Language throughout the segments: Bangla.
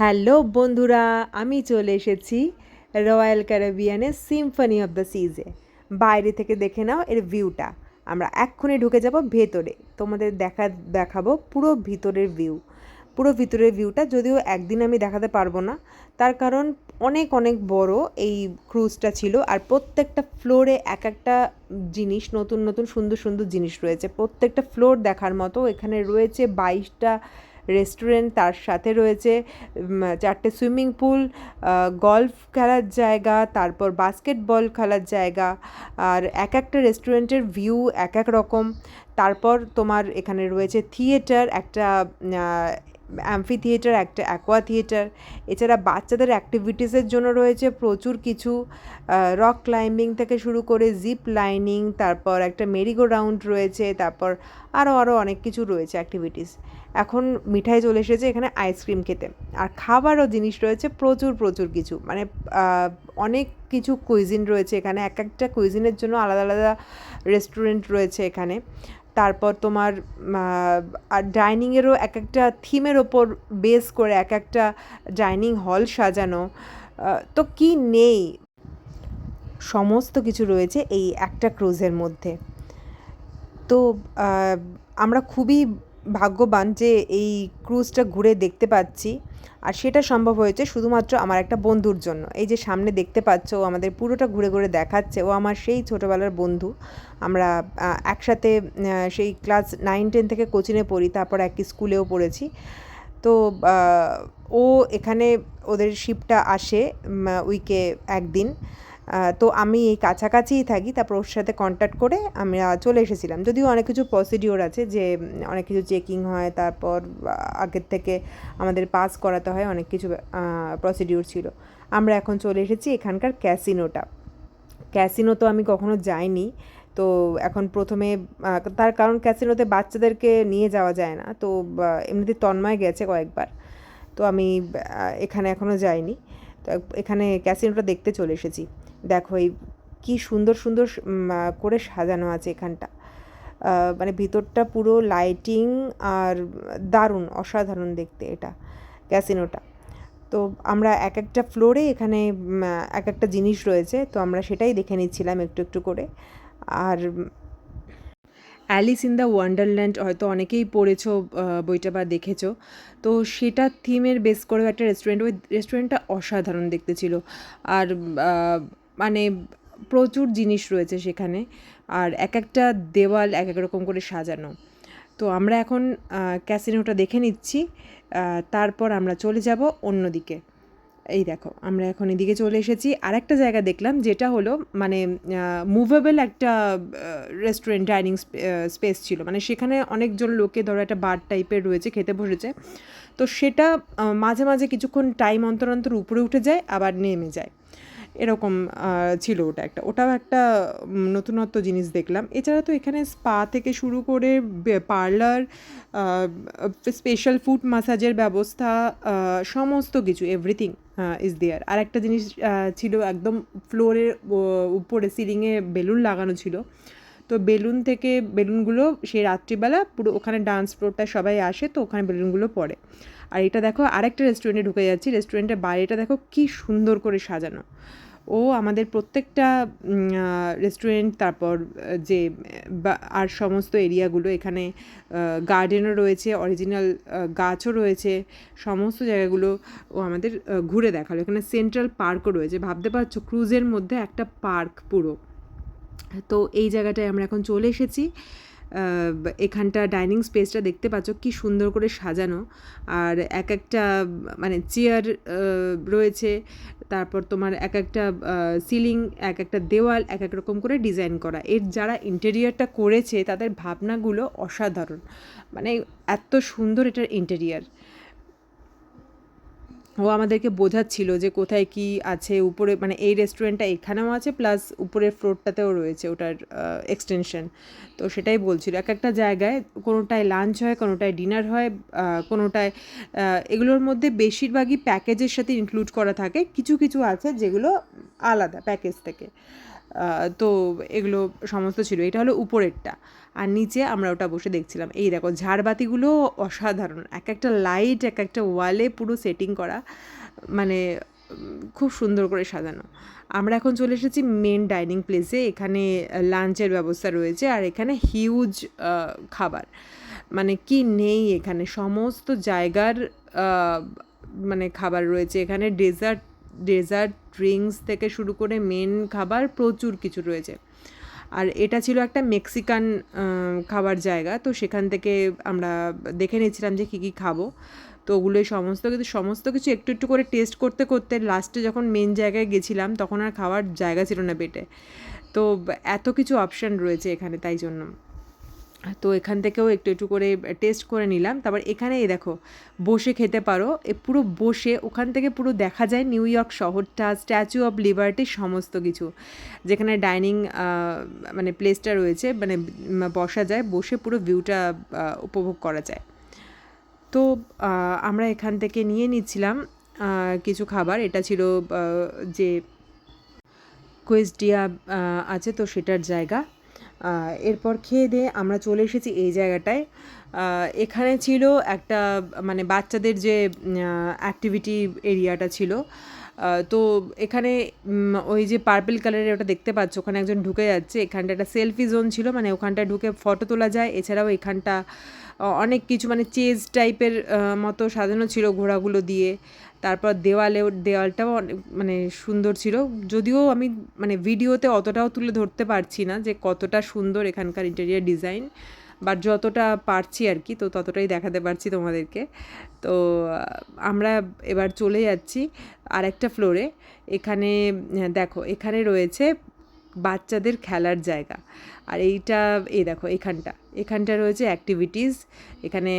হ্যালো বন্ধুরা, আমি চলে এসেছি রয়্যাল ক্যারিবিয়ানের সিম্ফনি অফ দ্য সিজে। বাইরে থেকে দেখে নাও এর ভিউটা। আমরা এক্ষুনি ঢুকে যাব ভেতরে, তোমাদের দেখাবো পুরো ভিতরের ভিউ। পুরো ভিতরের ভিউটা যদিও একদিন আমি দেখাতে পারবো না, তার কারণ অনেক অনেক বড় এই ক্রুজটা ছিল। আর প্রত্যেকটা ফ্লোরে এক একটা জিনিস, নতুন নতুন সুন্দর সুন্দর জিনিস রয়েছে। প্রত্যেকটা ফ্লোর দেখার মতো। এখানে রয়েছে 22টা রেস্টুরেন্ট, তার সাথে রয়েছে 4টে সুইমিং পুল, গলফ খেলার জায়গা, তারপর বাস্কেটবল খেলার জায়গা। আর এক একটা রেস্টুরেন্টের ভিউ এক এক রকম। তারপর তোমার এখানে রয়েছে থিয়েটার, একটা অ্যাম্ফি থিয়েটার, একটা অ্যাকোয়া থিয়েটার। এছাড়া বাচ্চাদের অ্যাক্টিভিটিসের জন্য রয়েছে প্রচুর কিছু, রক ক্লাইম্বিং থেকে শুরু করে জিপ লাইনিং, তারপর একটা মেরিগো রাউন্ড রয়েছে, তারপর আরও অনেক কিছু রয়েছে অ্যাক্টিভিটিস। এখন মিঠাই চলে এসেছে এখানে আইসক্রিম খেতে। আর খাবারও জিনিস রয়েছে প্রচুর প্রচুর কিছু, মানে অনেক কিছু কুইজিন রয়েছে এখানে। এক একটা কুইজিনের জন্য আলাদা আলাদা রেস্টুরেন্ট রয়েছে এখানে। তারপর তোমার আর ডাইনিংয়েরও এক একটা থিমের ওপর বেস করে এক একটা ডাইনিং হল সাজানো। তো কি নেই, সমস্ত কিছু রয়েছে এই একটা ক্রুজের মধ্যে। তো আমরা খুবই ভাগ্যবান যে এই ক্রুজটা ঘুরে দেখতে পাচ্ছি। আর সেটা সম্ভব হয়েছে শুধুমাত্র আমার একটা বন্ধুর জন্য। এই যে সামনে দেখতে পাচ্ছ, ও আমাদের পুরোটা ঘুরে ঘুরে দেখাচ্ছে। ও আমার সেই ছোটোবেলার বন্ধু। আমরা একসাথে সেই ক্লাস 9-10 থেকে কোচিংয়ে পড়ি, তারপর একই স্কুলেও পড়েছি। তো ও এখানে, ওদের শিপটা আসে উইকে একদিন। তো আমি এই কাছাকাছিই থাকি, তারপর ওর সাথে কন্ট্যাক্ট করে আমরা চলে এসেছিলাম। যদিও অনেক কিছু প্রসিডিওর আছে, যে অনেক কিছু চেকিং হয়, তারপর আগের থেকে আমাদের পাস করাতে হয়, অনেক কিছু প্রসিডিওর ছিল। আমরা এখন চলে এসেছি এখানকার ক্যাসিনো তো আমি কখনো যাইনি। তো এখন প্রথমে, তার কারণ ক্যাসিনোতে বাচ্চাদেরকে নিয়ে যাওয়া যায় না। তো এমনিতে তন্ময় গেছে কয়েকবার। তো আমি এখানে এখনও যাইনি। তো এখানে ক্যাসিনোটা দেখতে চলে এসেছি। দেখো এই কী সুন্দর সুন্দর করে সাজানো আছে এখানটা। মানে ভিতরটা পুরো লাইটিং আর দারুণ, অসাধারণ দেখতে এটা ক্যাসিনোটা। তো আমরা এক একটা ফ্লোরে এখানে এক একটা জিনিস রয়েছে, তো আমরা সেটাই দেখে নিচ্ছিলাম একটু একটু করে। আর অ্যালিস ইন দ্য ওয়ান্ডারল্যান্ড হয়তো অনেকেই পড়েছো বইটা বা দেখেছো। তো সেটার থিমের বেস করেও একটা রেস্টুরেন্ট, ওই রেস্টুরেন্টটা অসাধারণ দেখতে ছিল। আর মানে প্রচুর জিনিস রয়েছে সেখানে। আর এক একটা দেওয়াল এক এক রকম করে সাজানো। তো আমরা এখন ক্যাসিনোটা দেখে নিচ্ছি, তারপর আমরা চলে যাব অন্যদিকে। এই দেখো, আমরা এখন এদিকে চলে এসেছি। আর একটা জায়গা দেখলাম, যেটা হলো মানে মুভেবল একটা রেস্টুরেন্ট, ডাইনিং স্পেস ছিল। মানে সেখানে অনেকজন লোকে, ধরো একটা বার টাইপের রয়েছে, খেতে বসেছে। তো সেটা মাঝে মাঝে কিছুক্ষণ টাইম অন্তর অন্তর উপরে উঠে যায়, আবার নেমে যায়, এরকম ছিল ওটাও একটা নতুনত্ব জিনিস দেখলাম। এছাড়া তো এখানে স্পা থেকে শুরু করে পার্লার, স্পেশাল ফুড ম্যাসাজের ব্যবস্থা, সমস্ত কিছু, এভরিথিং ইজ দেয়ার। আর একটা জিনিস ছিল, একদম ফ্লোরের উপরে সিলিংয়ে বেলুন লাগানো ছিল। তো বেলুনগুলো সেই রাত্রিবেলা পুরো ওখানে ডান্স ফ্লোরটা সবাই আসে, তো ওখানে বেলুনগুলো পড়ে। আর এটা দেখো, আরেকটা রেস্টুরেন্টে ঢুকে যাচ্ছি। রেস্টুরেন্টের বাইরেটা দেখো কী সুন্দর করে সাজানো। ও আমাদের প্রত্যেকটা রেস্টুরেন্ট, তারপর যে আর সমস্ত এরিয়াগুলো, এখানে গার্ডেনও রয়েছে, অরিজিনাল গাছও রয়েছে, সমস্ত জায়গাগুলো ও আমাদের ঘুরে দেখালো। এখানে সেন্ট্রাল পার্কও রয়েছে, ভাবতে পারছো ক্রুজের মধ্যে একটা পার্ক পুরো। তো এই জায়গাটায় আমরা এখন চলে এসেছি। এখানটা ডাইনিং স্পেসটা দেখতে পাচ্ছ কি সুন্দর করে সাজানো। আর এক একটা মানে চেয়ার রয়েছে, তারপর তোমার এক একটা সিলিং, এক একটা দেওয়াল এক এক রকম করে ডিজাইন করা। এর যারা ইন্টেরিয়ারটা করেছে তাদের ভাবনাগুলো অসাধারণ, মানে এত সুন্দর এটার ইন্টেরিয়ার। ও আমাদেরকে বোঝাচ্ছিল যে কোথায় কি আছে উপরে, মানে এই রেস্টুরেন্টটা এখানেও আছে, প্লাস উপরের ফ্লোরটাতেও রয়েছে ওটার এক্সটেনশন। তো সেটাই বলছিল, এক একটা জায়গায় কোনোটায় লাঞ্চ হয়, কোনোটায় ডিনার হয়, কোনোটায় এগুলোর মধ্যে বেশিরভাগই প্যাকেজের সাথে ইনক্লুড করা থাকে। কিছু কিছু আছে যেগুলো আলাদা প্যাকেজ থেকে। তো এগুলো সমস্ত ছিল। এটা হলো উপরেরটা, আর নিচে আমরা ওটা বসে দেখছিলাম। এই দেখো ঝাড়বাতিগুলো অসাধারণ, এক একটা লাইট এক একটা ওয়ালে পুরো সেটিং করা, মানে খুব সুন্দর করে সাজানো। আমরা এখন চলে এসেছি মেন ডাইনিং প্লেসে। এখানে লাঞ্চের ব্যবস্থা রয়েছে, আর এখানে হিউজ খাবার, মানে কি নেই এখানে, সমস্ত জায়গার মানে খাবার রয়েছে এখানে। ডেজার্ট ড্রিঙ্কস থেকে শুরু করে মেন খাবার প্রচুর কিছু রয়েছে। আর এটা ছিল একটা মেক্সিকান খাবার জায়গা, তো সেখান থেকে আমরা দেখে নিচ্ছিলাম যে কী কী খাবো। তো ওগুলোই সমস্ত কিছু একটু একটু করে টেস্ট করতে করতে লাস্টে যখন মেন জায়গায় গেছিলাম তখন আর খাওয়ার জায়গা ছিল না পেটে। তো এত কিছু অপশান রয়েছে এখানে, তাই জন্য তো এখান থেকেও একটু একটু করে টেস্ট করে নিলাম। তারপর এখানে এই দেখো বসে খেতে পারো, পুরো বসে ওখান থেকে পুরো দেখা যায় নিউ ইয়র্ক শহরটা, স্ট্যাচু অফ লিবার্টি, সমস্ত কিছু। যেখানে ডাইনিং মানে প্লেসটা রয়েছে, মানে বসা যায়, বসে পুরো ভিউটা উপভোগ করা যায়। তো আমরা এখান থেকে নিয়ে নিচ্ছিলাম কিছু খাবার। এটা ছিল যে কুইজডিয়া আছে তো সেটার জায়গা। এরপর খেয়ে দিয়ে আমরা চলে এসেছি এই জায়গাটায়। এখানে ছিল একটা মানে বাচ্চাদের যে অ্যাক্টিভিটি এরিয়াটা ছিল। তো এখানে ওই যে পার্পল কালারের ওটা দেখতে পাচ্ছ, ওখানে একজন ঢুকে যাচ্ছে। এখানটা একটা সেলফি জোন ছিল, মানে ওখানটায় ঢুকে ফটো তোলা যায়। এছাড়াও এখানটা অনেক কিছু মানে চেজ টাইপের মতো সাজানো ছিল ঘোড়াগুলো দিয়ে। তারপর দেওয়ালটাও অনেক মানে সুন্দর ছিল, যদিও আমি মানে ভিডিওতে অতটাও তুলে ধরতে পারছি না যে কতটা সুন্দর এখানকার ইন্টেরিয়ার ডিজাইন, বাট যতটা পারছি আর কি, তো ততটাই দেখাতে পারছি তোমাদেরকে। তো আমরা এবার চলে যাচ্ছি আরেকটা ফ্লোরে। এখানে দেখো এখানে রয়েছে বাচ্চাদের খেলার জায়গা। আর এই দেখো এখানটা রয়েছে অ্যাক্টিভিটিস। এখানে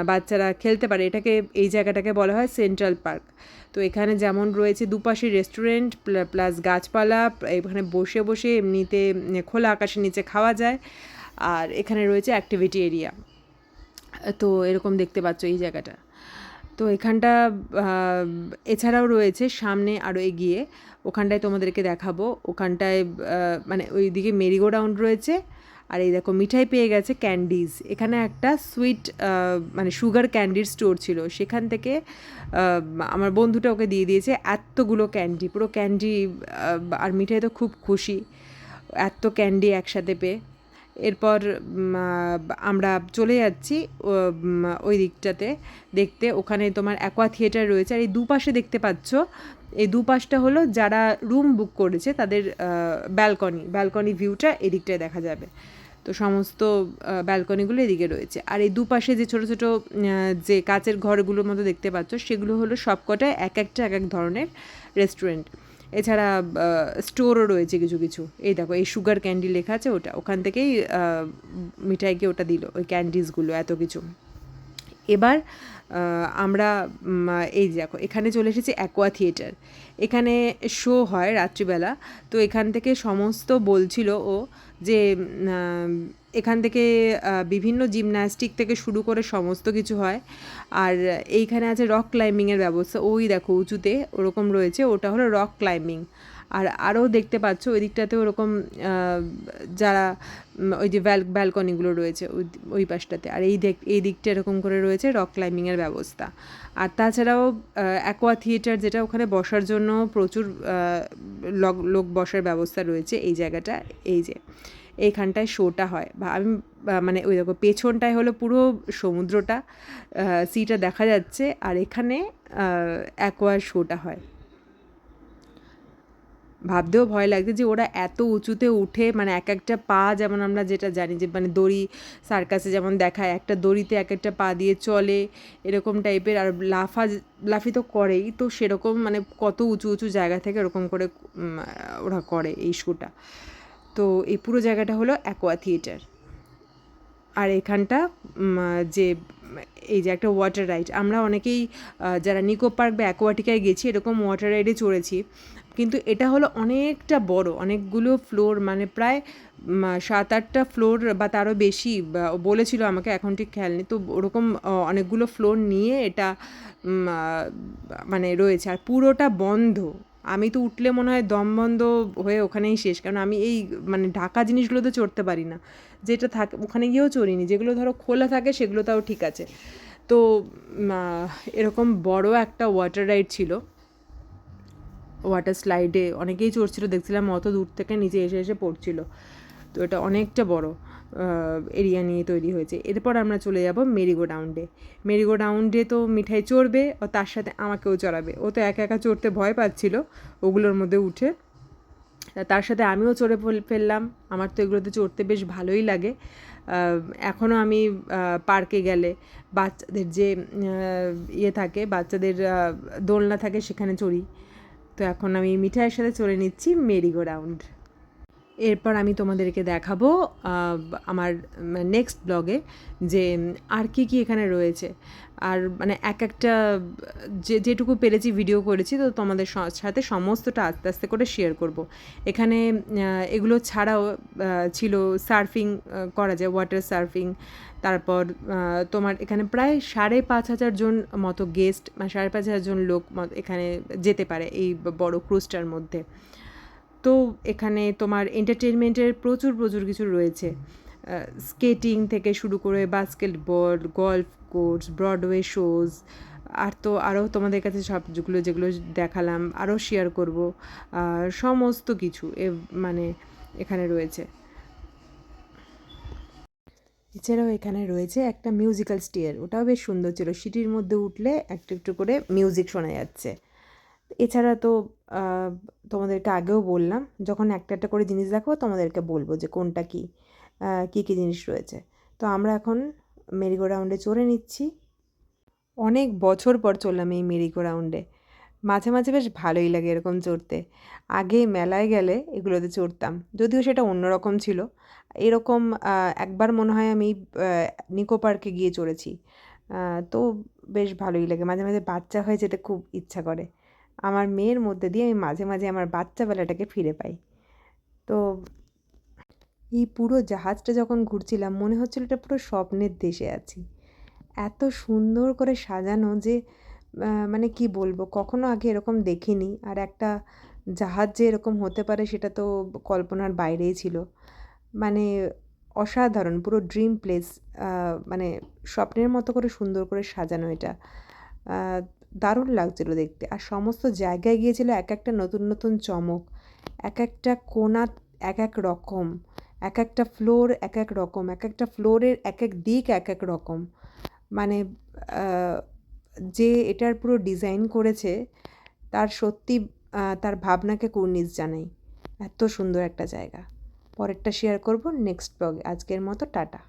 বাচ্চারা খেলতে পারে। এই জায়গাটাকে বলা হয় সেন্ট্রাল পার্ক। তো এখানে যেমন রয়েছে দুপাশে রেস্টুরেন্ট প্লাস গাছপালা, এখানে বসে বসে এমনিতে খোলা আকাশের নিচে খাওয়া যায়। আর এখানে রয়েছে অ্যাক্টিভিটি এরিয়া। তো এরকম দেখতে পাচ্ছ এই জায়গাটা। তো এখানটা এছাড়াও রয়েছে সামনে আরও এগিয়ে, ওখানটায় তোমাদেরকে দেখাবো। ওখানটায় মানে ওইদিকে মেরিগো রাউন্ড রয়েছে। আর এই দেখো মিঠাই পেয়ে গেছে, ক্যান্ডিজ। এখানে একটা সুইট মানে সুগার ক্যান্ডির স্টোর ছিল, সেখান থেকে আমার বন্ধুটা ওকে দিয়ে দিয়েছে এতগুলো ক্যান্ডি, পুরো ক্যান্ডি। আর মিঠাই তো খুব খুশি এত ক্যান্ডি একসাথে পেয়ে। এরপর আমরা চলে যাচ্ছি ওই দিকটাতে দেখতে। ওখানে তোমার অ্যাকোয়া থিয়েটার রয়েছে। আর এই দুপাশে দেখতে পাচ্ছ, এই দুপাশটা হলো যারা রুম বুক করেছে তাদের ব্যালকনি ভিউটা এদিকটায় দেখা যাবে। তো সমস্ত ব্যালকনিগুলো এদিকে রয়েছে। আর এই দুপাশে যে ছোটো ছোটো যে কাচের ঘরগুলোর মতো দেখতে পাচ্ছ, সেগুলো হলো সবকটায় এক এক ধরনের রেস্টুরেন্ট। এছাড়া স্টোরও রয়েছে কিছু কিছু। এই দেখো এই সুগার ক্যান্ডি লেখা আছে, ওখান থেকেই মিঠাইকে ওটা দিল, ওই ক্যান্ডিসগুলো এত কিছু। এবার আমরা এই দেখো এখানে চলে এসেছি অ্যাকোয়া থিয়েটার। এখানে শো হয় রাত্রিবেলা। তো এখান থেকে সমস্ত বলছিল ও যে এখান থেকে বিভিন্ন জিমন্যাস্টিক থেকে শুরু করে সমস্ত কিছু হয়। আর এইখানে আছে রক ক্লাইম্বিংয়ের ব্যবস্থা। ওই দেখো উঁচুতে ওরকম রয়েছে, ওটা হলো রক ক্লাইম্বিং। আর আরও দেখতে পাচ্ছ ওই দিকটাতে ওরকম যারা ওই যে ব্যালকনিগুলো রয়েছে ওই পাশটাতে। আর এই দিকটা এরকম করে রয়েছে রক ক্লাইম্বিংয়ের ব্যবস্থা। আর তাছাড়াও অ্যাকোয়া থিয়েটার, যেটা ওখানে বসার জন্য প্রচুর লোক বসার ব্যবস্থা রয়েছে। এই জায়গাটা এই যে এইখানটায় শোটা হয়, বা আমি মানে ওই দেখো পেছনটায় হলো পুরো সমুদ্রটা, সিটা দেখা যাচ্ছে। আর এখানে অ্যাকোয়ার শোটা হয়। ভাবতেও ভয় লাগছে যে ওরা এত উঁচুতে উঠে, মানে এক একটা পা, যেমন আমরা যেটা জানি যে মানে দড়ি সার্কাসে যেমন দেখায়, একটা দড়িতে এক একটা পা দিয়ে চলে এরকম টাইপের। আর লাফি তো করেই, তো সেরকম মানে কত উঁচু উঁচু জায়গা থেকে ওরকম করে ওরা করে এই শোটা। তো এই পুরো জায়গাটা হলো অ্যাকোয়া থিয়েটার। আর এখানটা যে এই যে একটা ওয়াটার রাইড, আমরা অনেকেই যারা নিকো পার্ক বা অ্যাকোয়াটিকায় গেছি এরকম ওয়াটার রাইডে চড়েছি, কিন্তু এটা হলো অনেকটা বড়, অনেকগুলো ফ্লোর, মানে প্রায় 7-8টা ফ্লোর বা তারও বেশি বলেছিল আমাকে, এখন ঠিক খেয়াল নেই। তো ওরকম অনেকগুলো ফ্লোর নিয়ে এটা মানে রয়েছে। আর পুরোটা বন্ধ, আমি তো উঠলে মনে হয় দম বন্ধ হয়ে ওখানেই শেষ, কারণ আমি এই মানে ঢাকা জিনিসগুলোতে চড়তে পারি না, যেটা থাকে ওখানে গিয়েও চড়িনি, যেগুলো ধরো খোলা থাকে সেগুলো তাও ঠিক আছে। তো এরকম বড় একটা ওয়াটার রাইড ছিল, ওয়াটার স্লাইডে অনেকেই চড়ছিল, দেখছিলাম অত দূর থেকে নিচে এসে এসে পড়ছিল। তো এটা অনেকটা বড় এরিয়া নিয়ে তৈরি হয়েছে। এরপর আমরা চলে যাব মেরিগো রাউন্ডে। মেরিগো রাউন্ডে তো মিঠাই চড়বে, ও তার সাথে আমাকেও চড়াবে। ও তো একা একা চড়তে ভয় পাচ্ছিল ওগুলোর মধ্যে উঠে, তার সাথে আমিও চড়ে ফেললাম। আমার তো এগুলোতে চড়তে বেশ ভালোই লাগে। এখনও আমি পার্কে গেলে বাচ্চাদের যে ইয়ে থাকে, বাচ্চাদের দোলনা থাকে, সেখানে চড়ি। তো এখন আমি মিঠাইয়ের সাথে চড়ে নিচ্ছি মেরিগো রাউন্ড। এরপর আমি তোমাদেরকে দেখাবো আমার নেক্সট ব্লগে যে আর কি কি এখানে রয়েছে। আর মানে এক একটা যেটুকু পেরেছি ভিডিও করেছি, তো তোমাদের সাথে সমস্তটা আস্তে আস্তে করে শেয়ার করব। এখানে এগুলো ছাড়াও ছিল সার্ফিং করা যায়, ওয়াটার সার্ফিং। তারপর তোমার এখানে প্রায় 5,500 জন মতো গেস্ট, মানে 5,500 জন লোক এখানে যেতে পারে এই বড় ক্রুজটার মধ্যে। তো এখানে তোমার এন্টারটেনমেন্টের প্রচুর প্রচুর কিছু রয়েছে, স্কেটিং থেকে শুরু করে basketball, golf course, Broadway shows, আর তো আরও তোমাদের কাছে সবগুলো যেগুলো দেখালাম আরও শেয়ার করব, সমস্ত কিছু মানে এখানে রয়েছে। এছাড়াও এখানে রয়েছে একটা মিউজিক্যাল স্টেয়ার, ওটাও বেশ সুন্দর ছিল, সিটির মধ্যে উঠলে একটু একটু করে মিউজিক শোনা যাচ্ছে। এছাড়া তো তোমাদেরকে আগেও বললাম, যখন একটা একটা করে জিনিস দেখাবো তোমাদেরকে বলবো যে কোনটা কী কী কী জিনিস রয়েছে। তো আমরা এখন মেরিগো রাউন্ডে চড়ে নিচ্ছি। অনেক বছর পর চললাম এই মেরিগো রাউন্ডে। মাঝে মাঝে বেশ ভালোই লাগে এরকম চড়তে। আগে মেলায় গেলে এগুলোতে চড়তাম, যদিও সেটা অন্যরকম ছিল। এরকম একবার মনে হয় আমি নিকো পার্কে গিয়ে চড়েছি। তো বেশ ভালোই লাগে, মাঝে মাঝে বাচ্চা হয়ে যেতে খুব ইচ্ছা করে। আমার মেয়ের মধ্যে দিয়ে আমি মাঝে মাঝে আমার বাচ্চাবেলাটাকে ফিরে পাই। তো এই পুরো জাহাজটা যখন ঘুরছিলাম মনে হচ্ছিল এটা পুরো স্বপ্নের দেশে আছি। এত সুন্দর করে সাজানো যে মানে কি বলবো, কখনো আগে এরকম দেখিনি। আর একটা জাহাজ যে এরকম হতে পারে সেটা তো কল্পনার বাইরেই ছিল। মানে অসাধারণ, পুরো ড্রিম প্লেস, মানে স্বপ্নের মতো করে সুন্দর করে সাজানো এটা। দারুণ লাগছিলো দেখতে। আর সমস্ত জায়গায় গিয়েছিল এক একটা নতুন নতুন চমক, এক একটা কোণা এক এক রকম, এক একটা ফ্লোর এক এক রকম, এক একটা ফ্লোরের এক এক দিক এক এক রকম। মানে যে এটার পুরো ডিজাইন করেছে তার সত্যি তার ভাবনাকে কুর্নিশ জানাই। এত সুন্দর একটা জায়গা। পরেরটা শেয়ার করব নেক্সট ব্লগে। আজকের মতো টাটা।